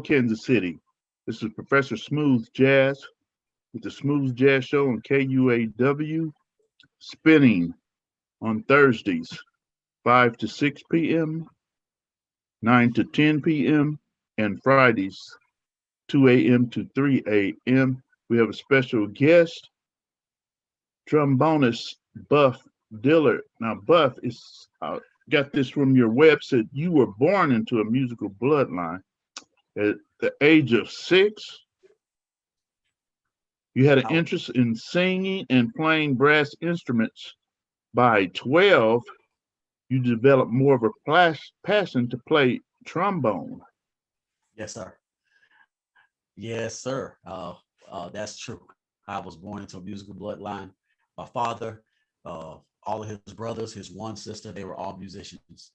Kansas City. This is Professor Smooth Jazz with the Smooth Jazz Show on KUAW, spinning on Thursdays, 5 to 6 p.m., 9 to 10 p.m., and Fridays, 2 a.m. to 3 a.m. We have a special guest, trombonist Buff Dillard. Now, Buff is got this from your website. You were born into a musical bloodline. At the age of 6, you had an interest in singing and playing brass instruments. By 12, you developed more of a passion to play trombone. Yes, sir. Yes, sir. That's true. I was born into a musical bloodline. My father, all of his brothers, his one sister, they were all musicians.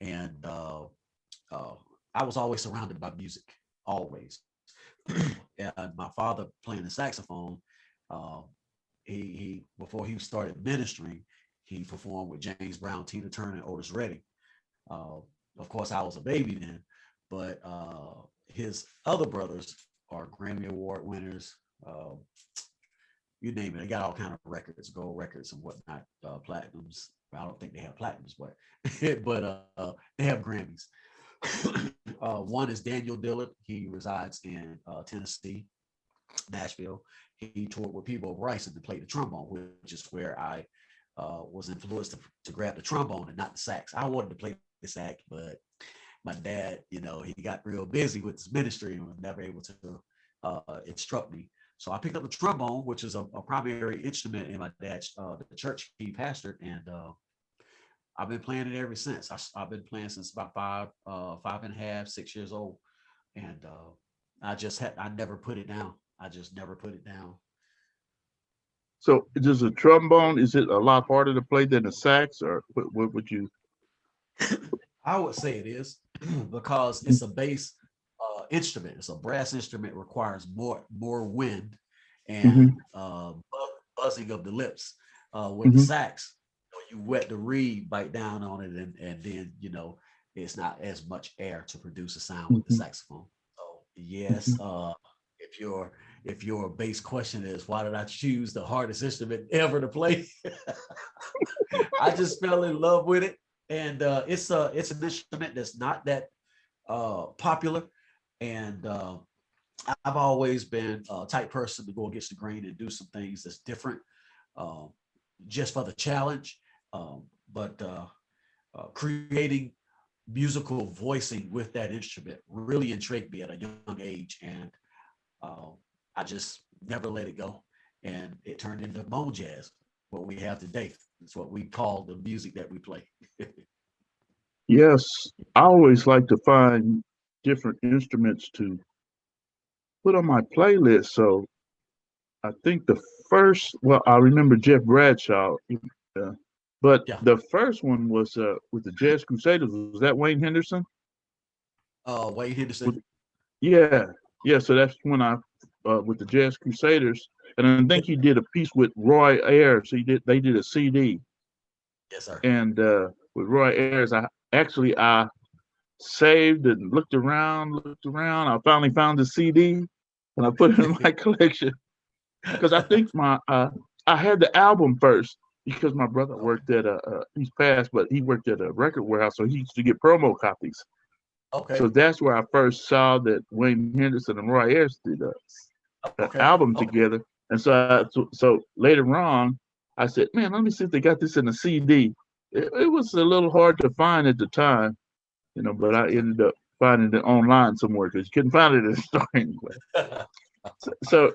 And I was always surrounded by music, always. And my father playing the saxophone, he before he started ministering, he performed with James Brown, Tina Turner, and Otis Redding. Of course, I was a baby then, but his other brothers are Grammy Award winners. You name it, they got all kind of records, gold records and whatnot, platinums. I don't think they have platinums, but they have Grammys. One is Daniel Dillard. He resides in Tennessee, Nashville. He toured with Peabo Bryson to play the trombone, which is where I was influenced to grab the trombone and not the sax. I wanted to play the sax, but my dad, he got real busy with his ministry and was never able to instruct me. So I picked up the trombone, which is a primary instrument in my dad's the church he pastored, and I've been playing it ever since. I've been playing since about 5.5, 6 years old, and I never put it down. I just never put it down. So, does a trombone, is it a lot harder to play than a sax, or what would you? I would say it is because it's a bass instrument. It's a brass instrument, requires more wind and buzzing of the lips. With the sax, you wet the reed, bite down on it, and then it's not as much air to produce a sound with the saxophone. So yes, if your base question is why did I choose the hardest instrument ever to play, I just fell in love with it, and it's an instrument that's not that popular, and I've always been a type person to go against the grain and do some things that's different, just for the challenge. But creating musical voicing with that instrument really intrigued me at a young age, and I just never let it go. And it turned into bone jazz, what we have today. It's what we call the music that we play. Yes, I always like to find different instruments to put on my playlist. So I think I remember Jeff Bradshaw, but Yeah. the first one was with the Jazz Crusaders. Was that Wayne Henderson? Wayne Henderson. Yeah, yeah. So that's when I with the Jazz Crusaders, and I think he did a piece with Roy Ayers. They did a CD, Yes, sir. and with Roy Ayers, I saved and looked around. I finally found the CD, and I put it in my collection because I think I had the album first because my brother worked at he's passed, but he worked at a record warehouse, so he used to get promo copies. Okay. So that's where I first saw that Wayne Henderson and Roy Ayers did an Okay. album Okay. together. And so later on, I said, man, let me see if they got this in a CD. It was a little hard to find at the time, but I ended up finding it online somewhere because you couldn't find it in the store anyway. So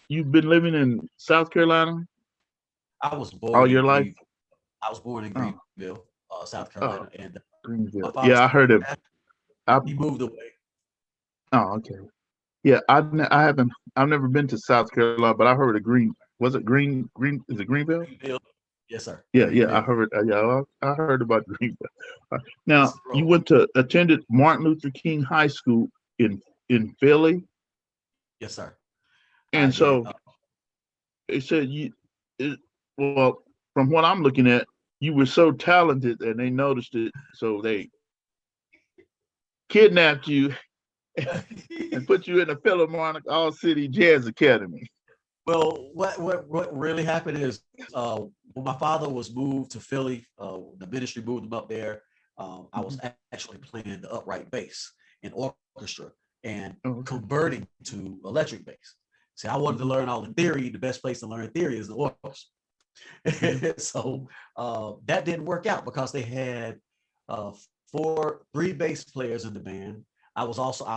you've been living in South Carolina I was all born your in life? Green. I was born in Oh, Greenville, South oh, Carolina, and my Greenville. father's Yeah, I heard it. I, he moved away. oh, okay. Yeah, I haven't. I've never been to South Carolina, but I heard of Green. Was it Green? Green? Is it Greenville? Greenville. Yes, sir. Yeah, yeah. I Greenville. heard. Yeah, I heard about Greenville. Now Yes, you bro. attended Martin Luther King High School in Philly, Yes, sir. I and did. so it said well, from what I'm looking at, you were so talented, and they noticed it, so they kidnapped you and put you in the Philharmonic All City Jazz Academy. Well, what really happened is when my father was moved to Philly, the ministry moved him up there. I was actually playing the upright bass in orchestra and converting to electric bass. See, I wanted to learn all the theory. The best place to learn theory is the orchestra. So that didn't work out because they had three bass players in the band. I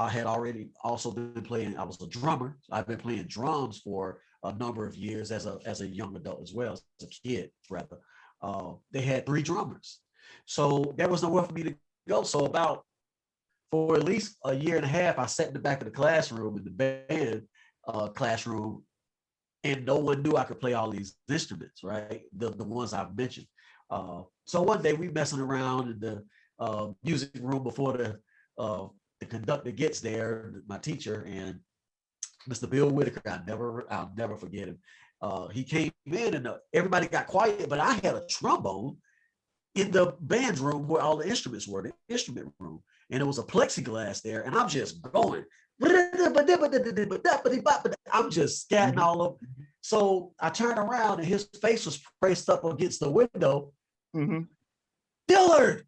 had already also been playing. I was a drummer. So I've been playing drums for a number of years as a young adult as well, as a kid rather. They had three drummers, so there was nowhere for me to go. So for at least a year and a half, I sat in the back of the classroom in the band classroom, and no one knew I could play all these instruments, right? The ones I've mentioned. So one day we messing around in the music room before the conductor gets there, my teacher, and Mr. Bill Whitaker, I'll never forget him. He came in and everybody got quiet, but I had a trombone in the band's room where all the instruments were, the instrument room. And it was a plexiglass there, and I'm just going. I'm just scatting all over. So I turned around and his face was pressed up against the window. Dillard,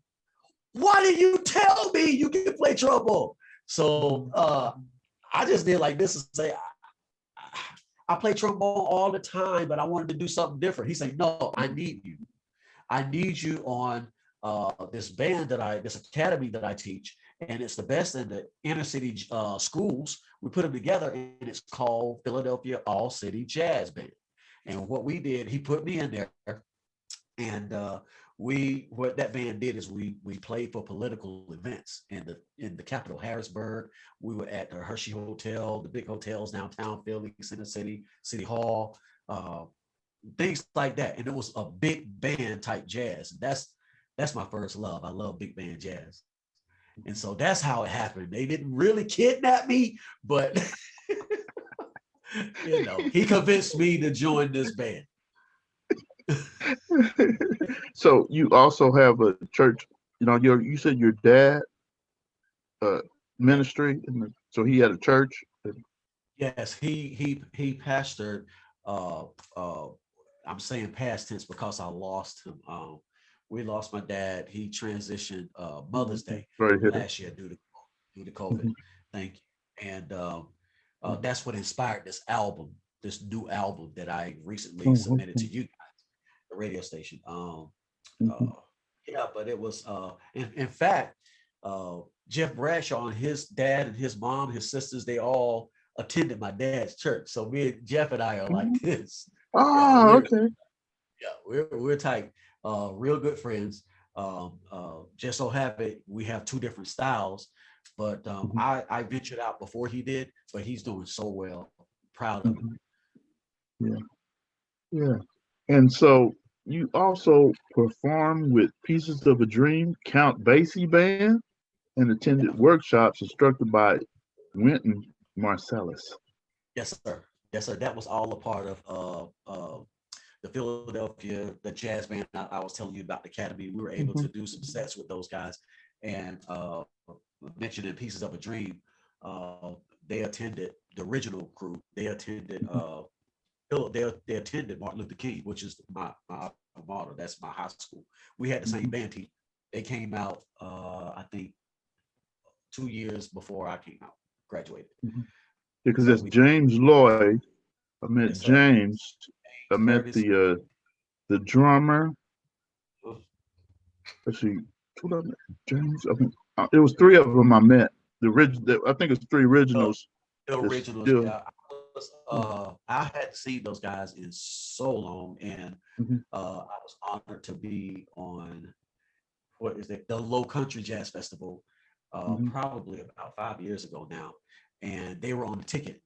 why did you tell me you can play trombone? So I just did like this and say, I play trombone all the time, but I wanted to do something different. He said, no, I need you. I need you on this academy that I teach, and it's the best in the inner city schools. We put them together, and it's called Philadelphia All City Jazz Band. And what we did, he put me in there, and what that band did is we played for political events in the capital, Harrisburg. We were at the Hershey Hotel, the big hotels downtown Philly, Center City, City Hall, things like that. And it was a big band type jazz. That's my first love. I love big band jazz. And so that's how it happened. They didn't really kidnap me, but he convinced me to join this band. So you also have a church, you said your dad ministry, so he had a church. Yes, he pastored. I'm saying past tense because I lost him. We lost my dad. He transitioned Mother's Day last year due to COVID. Thank you. And that's what inspired this new album that I recently submitted to you guys, the radio station. But it was in fact, Jeff Bradshaw and his dad and his mom, his sisters, they all attended my dad's church. So Jeff and I are like this. Okay. Yeah, we're tight, real good friends. Just so happen we have two different styles, but I ventured out before he did, but he's doing so well. Proud of him. Yeah. And so you also perform with Pieces of a Dream, Count Basie Band, and attended workshops instructed by Wynton Marsalis. Yes, sir. Yes, sir. That was all a part of the Philadelphia, the jazz band I was telling you about, the Academy. We were able to do some sets with those guys. And mentioned in Pieces of a Dream, they attended the original crew. They attended they attended Martin Luther King, which is my motto. That's my high school. We had the same band team. They came out, I think, 2 years before I came out, graduated. Because that's James Lloyd. I met James. I met Curtis. the drummer. Let's see, James. It was three of them I met. The original. I think it's three originals. The originals. Yeah. I hadn't seen those guys in so long, and I was honored to be on the Low Country Jazz Festival, probably about 5 years ago now, and they were on the ticket.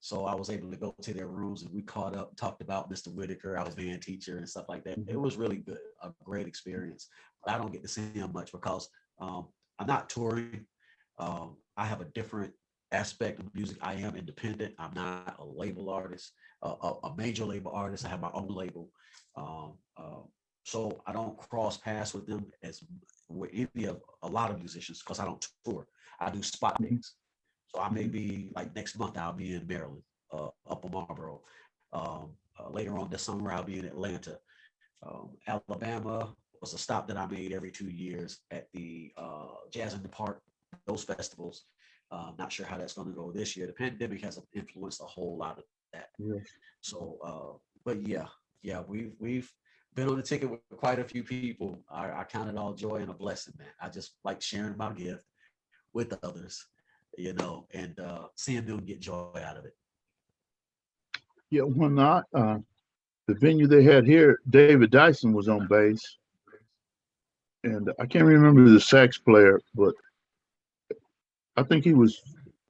So I was able to go to their rooms and we caught up, talked about Mr. Whitaker, our band teacher and stuff like that. It was really good, a great experience. But I don't get to see him much because I'm not touring. I have a different aspect of music. I am independent. I'm not a label artist, a major label artist. I have my own label. So I don't cross paths with them as with a lot of musicians because I don't tour. I do spot dates. So I may be like next month, I'll be in Maryland, up in Marlboro. Later on this summer, I'll be in Atlanta. Alabama was a stop that I made every 2 years at the Jazz in the Park, those festivals. Not sure how that's going to go this year. The pandemic has influenced a whole lot of that. Yes. So, but yeah, we've been on the ticket with quite a few people. I count it all joy and a blessing, man. I just like sharing my gift with others, and seeing them get joy out of it. Yeah, when not, the venue they had here, David Dyson was on bass, and I can't remember the sax player, but I think he was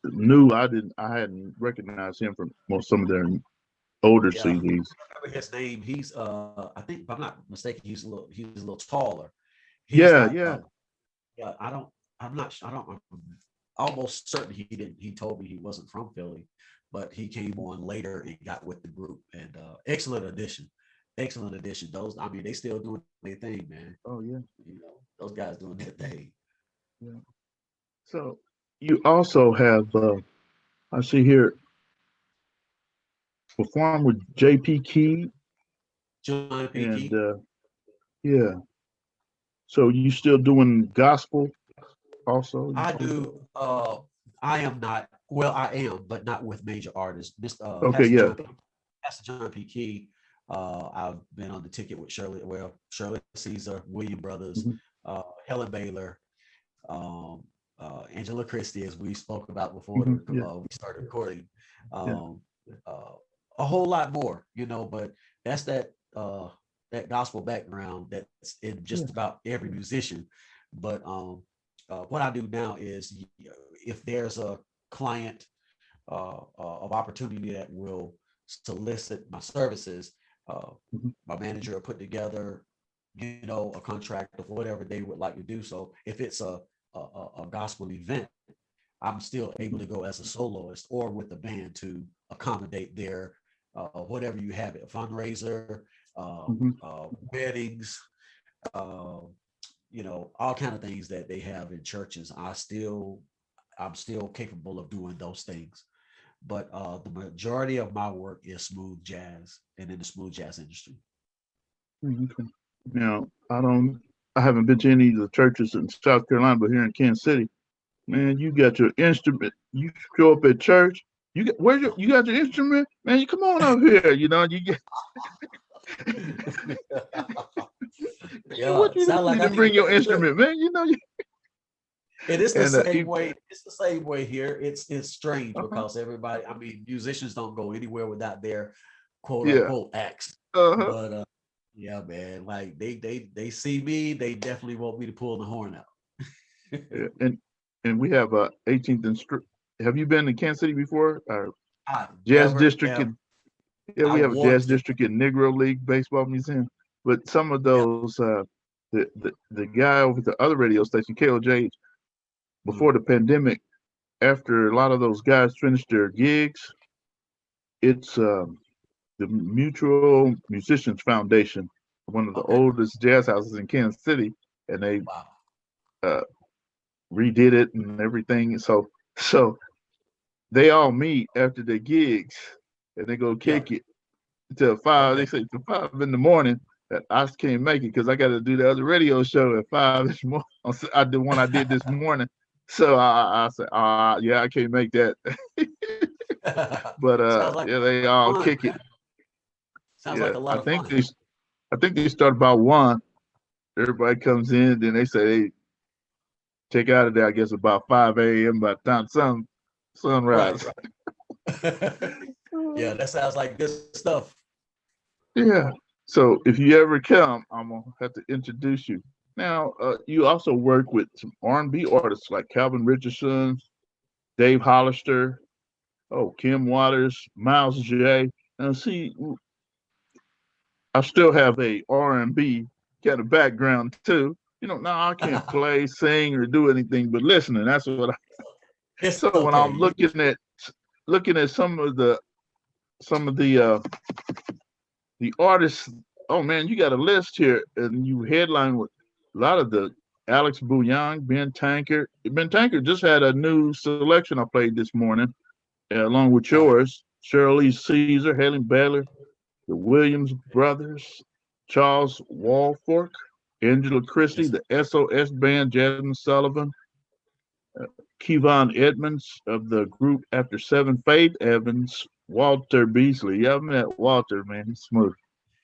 new. I hadn't recognized him from some of their older Yeah, CDs. I remember his name. He's I think if I'm not mistaken, he's a little taller. He's Yeah, not yeah. Yeah, I'm not I don't I'm almost certain he didn't he told me he wasn't from Philly, but he came on later and got with the group, and excellent addition. Excellent addition. Those, I mean, they still doing their thing, man. Oh, yeah, Those guys doing their thing. yeah. So you also have, I see here, perform with J.P. Key, John and P. yeah. So you still doing gospel also? I do. I am not. Well, I am, but not with major artists. Okay, yeah. Pastor John P. Key. I've been on the ticket with Shirley Caesar, William Brothers, Mhm. Helen Baylor, um, Angela Christie, as we spoke about before Yeah, we started recording. yeah. Um, a whole lot more, but that's that gospel background that's in just Yeah. about every musician. But what I do now is, if there's a client of opportunity that will solicit my services, Mhm. my manager will put together, a contract of whatever they would like to do. So if it's a gospel event, I'm still able to go as a soloist or with the band to accommodate their whatever you have it, fundraiser, Mhm. weddings, uh, all kind of things that they have in churches. I'm still capable of doing those things. But the majority of my work is smooth jazz and in the smooth jazz industry. Okay. Now, I haven't been to any of the churches in South Carolina, but here in Kansas City, man, you got your instrument. You show up at church, you got your instrument, man. You come on up here, you get Yeah, what you sound like need I to need to bring go your to church. instrument, man. And it's the And same way. It's the same way here. It's strange uh-huh, because everybody, I mean, musicians don't go anywhere without their quote yeah, unquote acts. uh-huh, But yeah, man, like they see me, they definitely want me to pull the horn out. yeah. And we have 18th and have you been to Kansas City before? Our I jazz never district ever. in Yeah, I we have a jazz want to. district in Negro League Baseball Museum. But some of Yeah. those, the guy over at the other radio station, KOJ, before Mm, the pandemic, after a lot of those guys finished their gigs, it's the Mutual Musicians Foundation, one of the okay. oldest jazz houses in Kansas City, and they Wow. uh, redid it and everything. So they all meet after their gigs and they go Yeah. kick it till 5. They Okay. say till 5 in the morning. That I can't make it because I got to do the other radio show at 5 this morning. I did one I did this morning. So I said, yeah, I can't make that. But Sounds like yeah, they all fun, kick it. man. Sounds Yeah, like a lot of fun. I think they start about 1. Everybody comes in, then they say they check out of there. I guess about 5 a.m. by the time Right. sunrise. Yeah, that sounds like good stuff. Yeah. So if you ever come, I'm gonna have to introduce you. Now, you also work with some R&B artists like Calvin Richardson, Dave Hollister, Kim Waters, Miles J. Now, see, I still have a R&B kind of background too. Now I can't play, sing, or do anything but listening. That's what I. It's So when okay. I'm looking at some of the artists, oh man, you got a list here, and you headline with a lot of the Alex Bouillon, Ben Tankard. Ben Tankard just had a new selection I played this morning, along with yours. Shirley Caesar, Helen Baylor, the Williams brothers, Charles Walfork, Angela Christie, Yes, the SOS Band, Jasmine Sullivan, Kevon Edmonds of the group After Seven, Faith Evans, Walter Beasley. Yeah, I met Walter, man. He's smooth.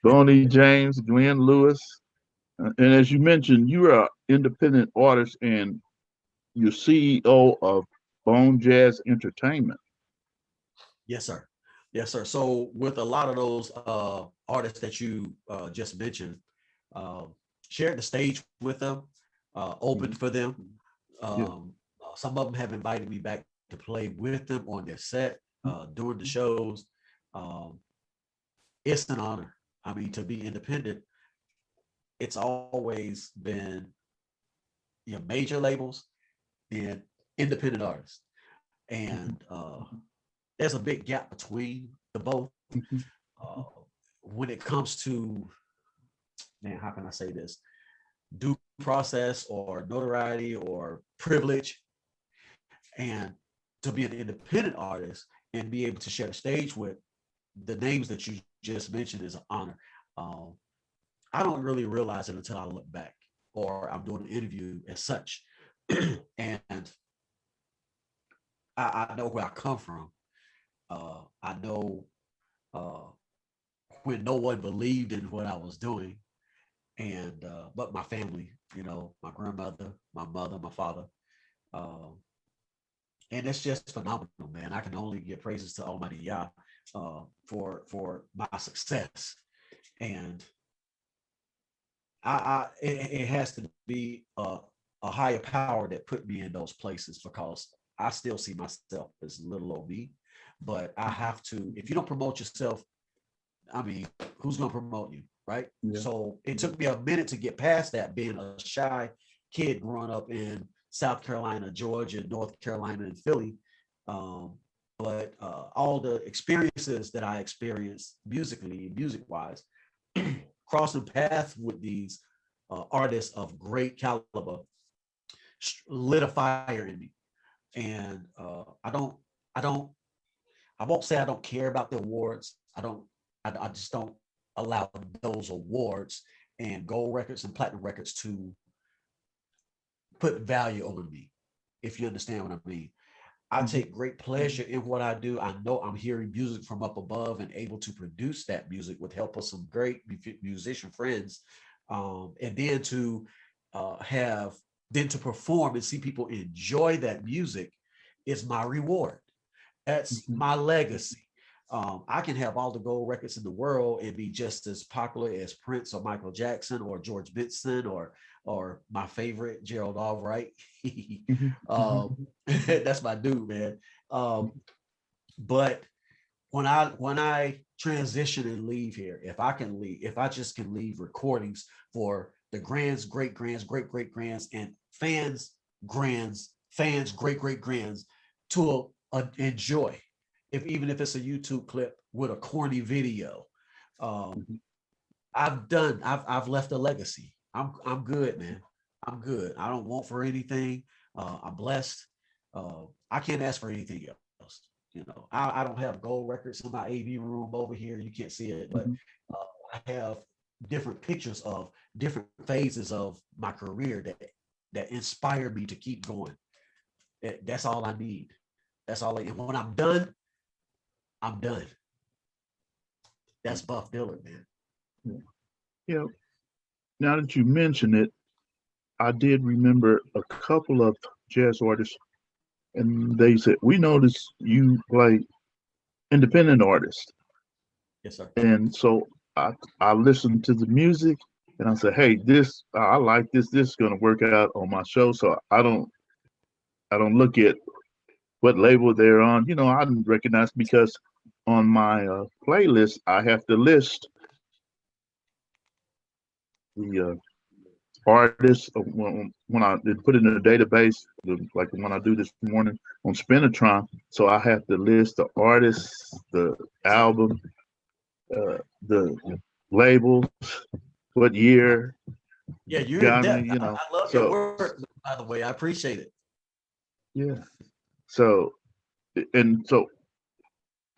Bonnie James, Glenn Lewis. And as you mentioned, you are an independent artist and you're CEO of Bone Jazz Entertainment. yes, sir. Yes, sir. So with a lot of those artists that you just mentioned, uh, shared the stage with them, opened for them. Yeah. Some of them have invited me back to play with them on their set during the shows. Um, it's an honor. I mean, to be independent, it's always been your major labels and independent artists. And there's a big gap between the both. Uh, when it comes to, man, how can I say this? Due process or notoriety or privilege, and to be an independent artist and be able to share the stage with the names that you just mentioned is an honor. Um, I don't really realize it until I look back or I'm doing an interview as such. And I know where I come from. I know uh, when no one believed in what I was doing, and but my family, my grandmother, my mother, my father, um, and it's just phenomenal, man. I can only give praises to Almighty Yah for my success, and it has to be a higher power that put me in those places because I still see myself as little old me, but I have to. If you don't promote yourself, I mean, who's going to promote you, right? Yeah. So it took me a minute to get past that, being a shy kid growing up in South Carolina, Georgia, North Carolina, and Philly. Um, but all the experiences that I experienced musically, music wise, crossing paths with these artists of great caliber lit a fire in me. And I don't, I won't say I don't care about the awards. I just don't allow those awards and gold records and platinum records to put value on me, if you understand what I mean. I take great pleasure in what I do. I know I'm hearing music from up above and able to produce that music with help of some great musician friends. And then to have, then to perform and see people enjoy that music is my reward. That's my legacy. I can have all the gold records in the world and be just as popular as Prince or Michael Jackson or George Benson or my favorite Gerald Albright. That's my dude, man. But when I transition and leave here, if I can leave, if I just can leave recordings for the grands, great grands, great great grands, and fans, great great grands to enjoy, even if it's a YouTube clip with a corny video. I've left a legacy. I'm good, man. I'm good. I don't want for anything. I'm blessed. I can't ask for anything else. I don't have gold records in my AV room over here. You can't see it, but I have different pictures of different phases of my career that inspired me to keep going. That's all I need. That's all. And when I'm done, I'm done. That's Buff Dillard, man. Yeah. Now that you mention it, I did remember a couple of jazz artists, and they said, "We noticed you play independent artists." Yes, sir. And so I listened to the music, and I said, "Hey, this I like this. This is going to work out on my show." So I don't look at what label they're on. I didn't recognize because on my playlist I have to list the artists when I did put it in a database, like when I do this morning on Spinatron. So I have to list the artists, the album, the labels, what year, Yeah, you're in got me, depth. I love your So work, by the way. I appreciate it. yeah. So and so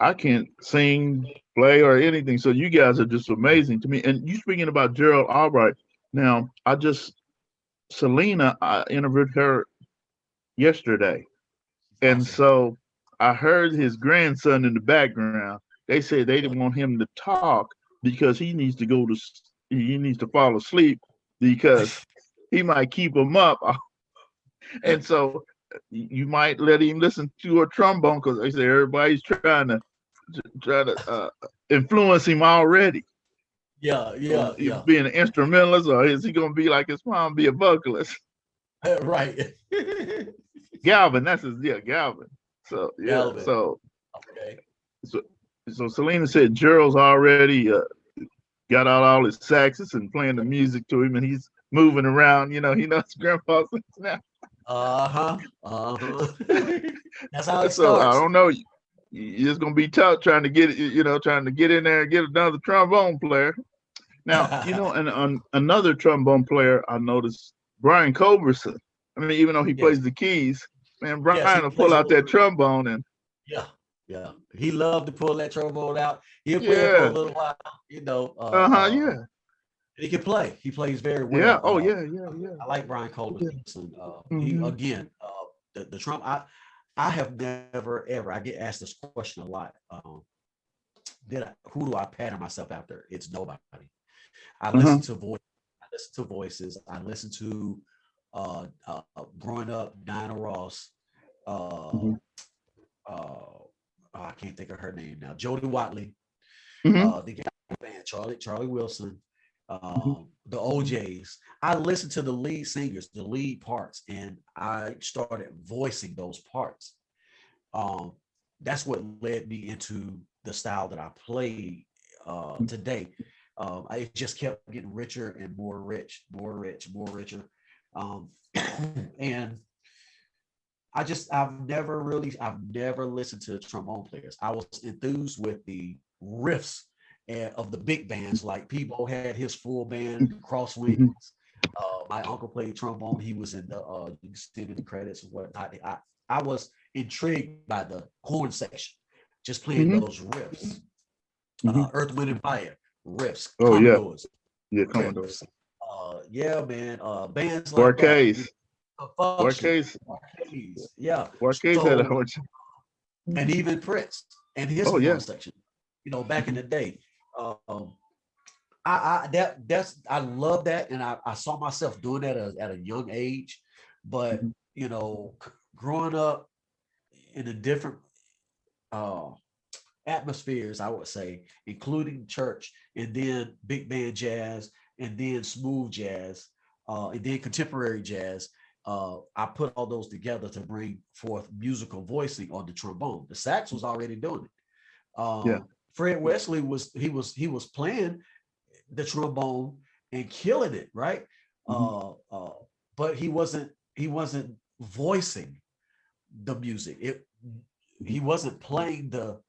I can't sing, play, or anything. So you guys are just amazing to me. And you speaking about Gerald Albright. Now, Selena, I interviewed her yesterday. And Awesome. so I heard his grandson in the background. They said they Yeah. didn't want him to talk because he needs to fall asleep because he might keep him up. And so you might let him listen to a trombone because they say everybody's trying to influence him already. Yeah, So yeah, is yeah. being an instrumentalist, or is he gonna be like his mom, be a vocalist? Right. Galvin, that's his, yeah, Galvin. So yeah, Galvin. Okay. so so Selena said Gerald's already got out all his saxes and playing the music to him, and he's moving around. He knows grandpa sings now. Uh-huh. Uh-huh. That's how it So I starts. don't know. It's gonna be tough trying to trying to get in there and get another trombone player. Now, and on another trombone player, I noticed Brian Culberson. I mean, even though he Yes. plays the keys, man, Yes, he Brian will pull plays a out little that bit. trombone and Yeah. Yeah. He loved to pull that trombone out. He'll play it for a yeah, little while, yeah, he can play. He plays very yeah, well. oh yeah. I like Brian Culberson. He Mm-hmm. again, the Trump. I have never ever. I get asked this question a lot. Who do I pattern myself after? It's nobody. I Uh-huh. listen to voice. I listen to voices. I listen to growing up Diana Ross. Uh, Mm-hmm. I can't think of her name now. Jody Watley. Mm-hmm. The band Charlie Wilson. Mm-hmm. The OJs. I listened to the lead singers, the lead parts, and I started voicing those parts. Um, that's what led me into the style that I play today. I just kept getting richer and more rich, more richer. Um, and I've never listened to trombone players. I was enthused with the riffs of the big bands, like Peebo had his full band, Crosswinds. Mm-hmm. My uncle played trombone. He was in you can see it in the credits and whatnot. I was intrigued by the horn section, just playing Mm-hmm. those riffs. Mm-hmm. Earth, Wind, and Fire riffs, Oh yeah, Commodores yeah, Commodore. riffs. Yeah, man. Bands like that. Barcase. Function, Barcase. yeah. Barcase had a So, horn. and even Prince and his Oh yeah. horn section, back in Mm-hmm. the day. Um, I love that, and I saw myself doing that at a young age. But Mm-hmm. growing up in a different uh, atmospheres, I would say, including church, and then big band jazz, and then smooth jazz, and then contemporary jazz. I put all those together to bring forth musical voicing on the trombone. The sax was already doing it. Yeah. Fred Wesley was playing the trombone and killing it, right? Mm-hmm. But he wasn't voicing the music. He wasn't playing the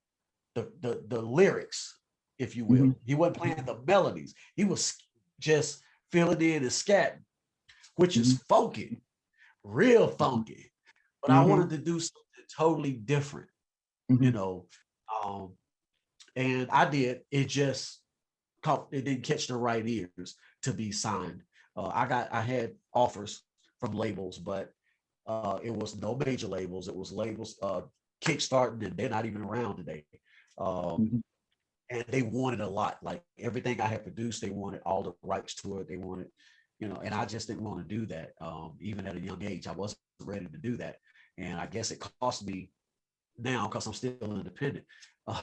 lyrics, if you Mm-hmm. will. He wasn't playing the melodies. He was just filling in and scatting, which is Mm-hmm. funky, real funky. But I Mm-hmm. wanted to do something totally different, you Mm-hmm. know. Um, and I did. It didn't catch the right ears to be signed. I had offers from labels, but it was no major labels. It was labels kickstarting, and they're not even around today. Um, Mm-hmm. and they wanted a lot. Like everything I had produced, they wanted all the rights to it. They wanted, and I just didn't want to do that. Even at a young age, I wasn't ready to do that. And I guess it cost me now because I'm still independent.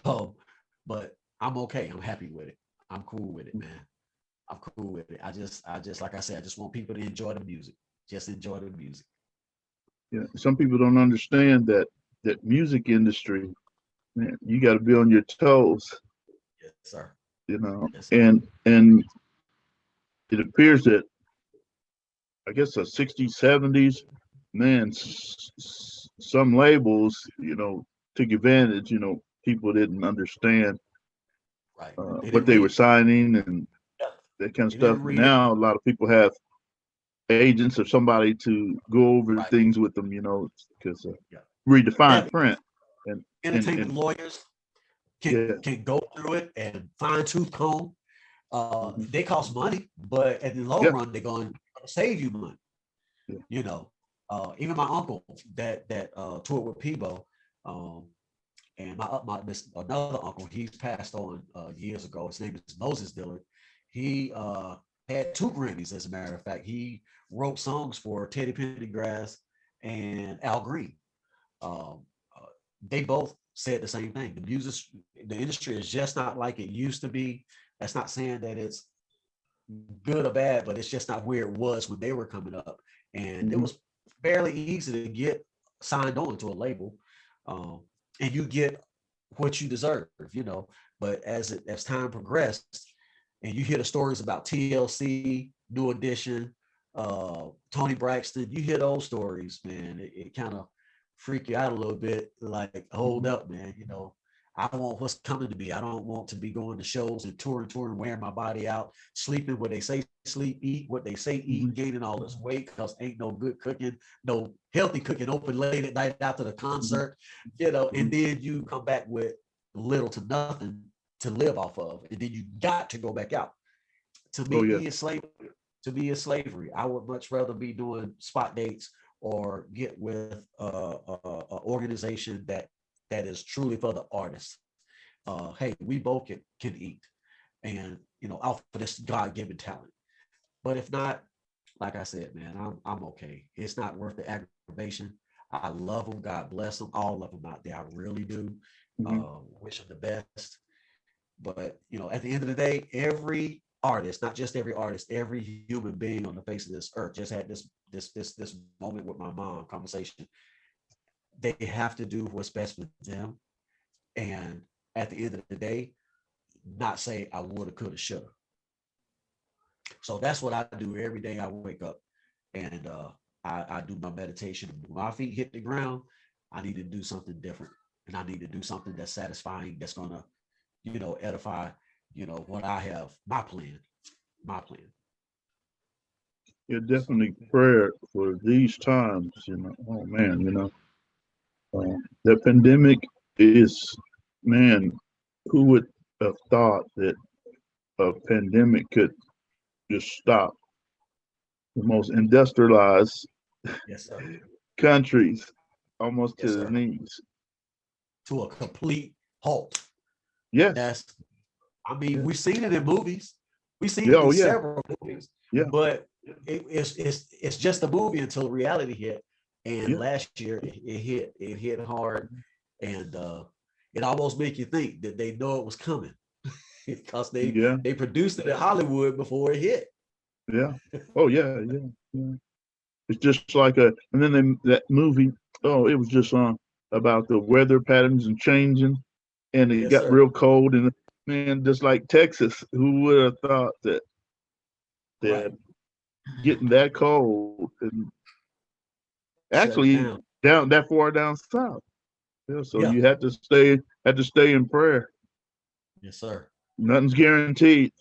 Um, but I'm okay. I'm happy with it. I'm cool with it, man. I'm cool with it. I just, like I said, I just want people to enjoy the music. Just enjoy the music. Yeah. Some people don't understand that music industry, man, you got to be on your toes, Yes, sir. you know. Yes, sir. And it appears that I guess the 60s, 70s, man, some labels, took advantage. People didn't understand Right. They what didn't they were read. signing and Yeah. that kind of They stuff. didn't read it. Now a lot of people have agents or somebody to go over Right. things with them, because Yeah. read the fine That print. And entertainment lawyers can yeah. can go through it and fine tooth comb. Mhm. They cost money, but at the long Yeah. run, they're going to save you money. Yeah. You know, even my uncle that toured with Peebo, um, and another uncle, he's passed on years ago. His name is Moses Dillard. He had 2 Grammys, as a matter of fact. He wrote songs for Teddy Pendergrass and Al Green. Um, uh, they both said the same thing. The industry is just not like it used to be. That's not saying that it's good or bad, but it's just not where it was when they were coming up. And it Mhm. was fairly easy to get signed on to a label, um, and you get what you deserve, you know. But as time progressed, and you hear the stories about TLC, New Edition, Tony Braxton, you hear those stories, man. It kind of freak you out a little bit. Like, hold Mhm. up, man. You know, I want what's coming to me. I don't want to be going to shows and touring, wearing my body out, sleeping where they say sleep, eat what they say eat, Mhm. gaining all this weight because ain't no good cooking, no healthy cooking open late at night after the Mhm. concert, you know, and Mhm. then you come back with little to nothing to live off of, and then you got to go back out. To Oh me, yeah. it's slavery. To me, it's slavery. I would much rather be doing spot dates or get with a organization that is truly for the artist. Hey, we both can eat, and you know, offer this God-given talent. But if not, like I said, man, I'm okay. It's not worth the aggravation. I love them. God bless them. All of them out there. I really do. Mhm. Wish them the best. But you know, at the end of the day, every artist, not just every artist, every human being on the face of this earth, just had this moment with my mom conversation. They have to do what's best for them, and at the end of the day, not say I woulda, coulda, shoulda. So that's what I do every day. I wake up and I do my meditation. When my feet hit the ground, I need to do something different, and I need to do something that's satisfying. That's gonna, you know, edify, you know, what I have, my plan. Yeah, So definitely prayer for these times. Oh man, the pandemic is, man, who would have thought that a pandemic could just stop the most industrialized yes, sir. countries almost Yes, to the sir. knees? To a complete halt. Yes. That's, I mean, Yeah. we've seen it in movies. We've seen Yeah. it Oh in yeah. several movies, Yeah. but it's just a movie until reality hit. And Yeah. last year it hit hard, and it almost make you think that they know it was coming because Yeah. they produced it in Hollywood before it hit. Yeah. Oh yeah. Yeah. Yeah. It's just like and then that movie. Oh, it was just about the weather patterns and changing, and it Yes, got sir. real cold, and man, just like Texas, who would have thought that Right. getting that cold and Shut it actually down. down that far down south. Yeah, so Yeah. you had to stay in prayer. Yes, sir. Nothing's guaranteed.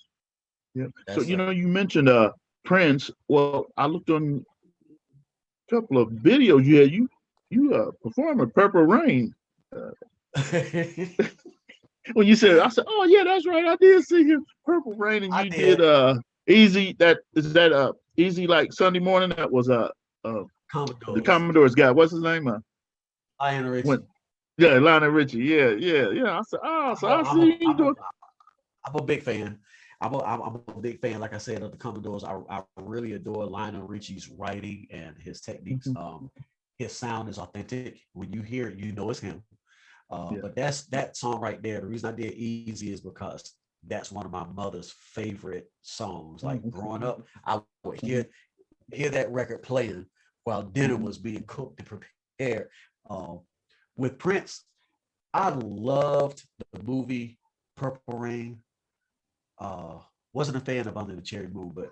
Yeah. So Yes, sir. you mentioned Prince. Well, I looked on a couple of videos you had. You performed at Purple Rain. Uh, when you said, I said, oh yeah, that's right. I did see you Purple Rain, and I you did did. Easy. That is that Easy like Sunday morning. That was the Commodores. Commodore's guy. What's his name? Lionel When Richie. Yeah, Lionel Richie. Yeah, yeah, yeah. I said, oh, so I'm a, I I'm a, see you I'm a, doing. I'm a big fan. I'm a big fan, like I said, of the Commodores. I really adore Lionel Richie's writing and his techniques. Mhm. His sound is authentic. When you hear it, you know it's him. Yeah. But that song right there. The reason I did Easy is because that's one of my mother's favorite songs. Oh, Like growing okay. up, I would Mhm. hear that record playing while dinner Mhm. was being cooked and prepared. Um, with Prince, I loved the movie Purple Rain. Uh, wasn't a fan of Under the Cherry Moon, but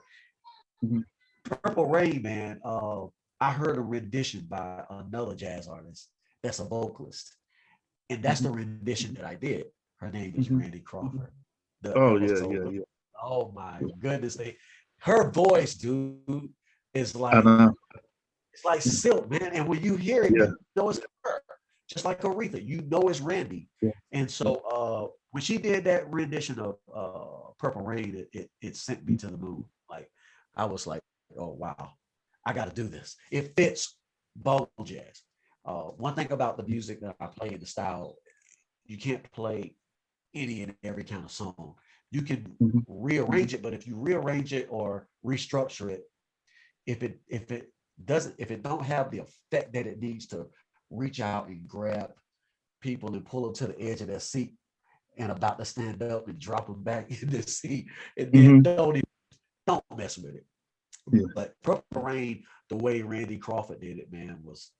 Mhm. Purple Rain, man. I heard a rendition by another jazz artist that's a vocalist, and that's the Mhm. rendition that I did. Her name is Mhm. Randy Crawford. Oh That was yeah, so yeah, good. yeah. Oh my goodness, her voice, dude. It's I like know. it's like silk, man. And when you hear it, Yeah. you know it's her. Just like Aretha, you know it's Randy. Yeah. And so when she did that rendition of Purple Rain, it sent me to the moon. Like I was like, oh wow, I got to do this. It fits vocal jazz. One thing about the music that I play in the style, you can't play any and every kind of song. You can Mhm. rearrange it, but if you rearrange it or restructure it, if it don't have the effect that it needs to reach out and grab people and pull them to the edge of their seat and about to stand up and drop them back in the seat, and then Mhm. don't mess with it. Yeah. But Purple Rain, the way Randy Crawford did it, man, was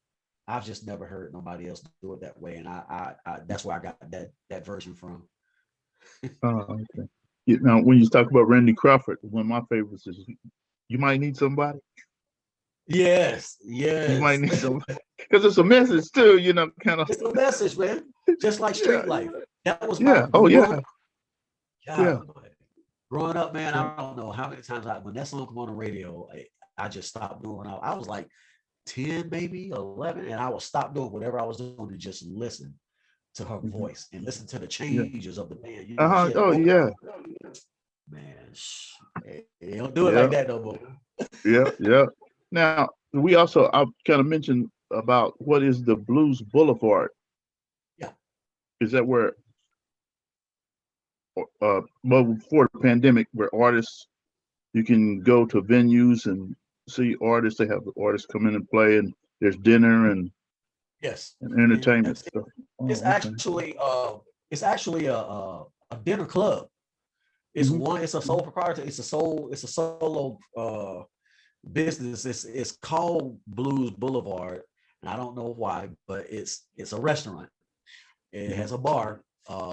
I've just never heard nobody else do it that way, and I that's where I got that version from. Okay. Now, when you talk about Randy Crawford, one of my favorites is "You Might Need Somebody." Yes, You might yes. need somebody because it's a message too. Kind of. It's a message, man. Just like Yeah. Street Life. That was my Yeah. Oh growing yeah. up. Yeah. God, growing up, man, Yeah. I don't know how many times when that song come on the radio, I just stopped doing. I was like 10, maybe 11, and I would stop doing whatever I was doing to just listen to her Mhm. voice and listen to the Yeah. changes of the band. You know, Uh-huh. she had a Oh vocal, yeah. man. They don't do it Yeah. like that no more. Yeah. Yeah. Now we also I kind of mentioned about what is the Blues Boulevard. Yeah. Is that where well before the pandemic, where artists you can go to venues and see artists. They have the artists come in and play, and there's dinner Yes. and entertainment Yes. stuff. It's Oh, okay. actually a dinner club. Hmm. It's a sole proprietor. It's a solo business. It's called Blues Boulevard, and I don't know why, but it's a restaurant. It has a bar,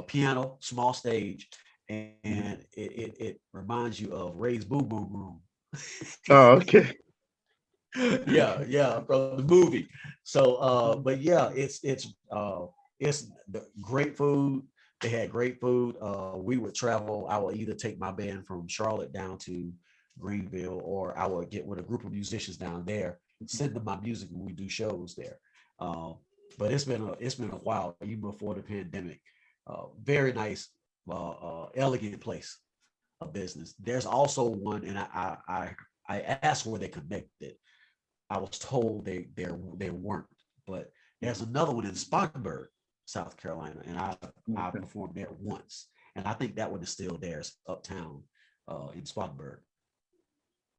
piano, small stage, and it reminds you of Ray's Boom Boom Room. Oh, okay. Yeah, yeah, from the movie. So, but yeah, it's the great food. They had great food. We would travel. I would either take my band from Charlotte down to Greenville, or I would get with a group of musicians down there, send them my music, and we do shows there. Uh, but it's been a while, even before the pandemic. Very nice, elegant place of business. There's also one, and I asked where they connected. I was told they weren't, but there's another one in Spartanburg, South Carolina, and I Okay. performed there once, and I think that one is still there. It's uptown in Spartanburg.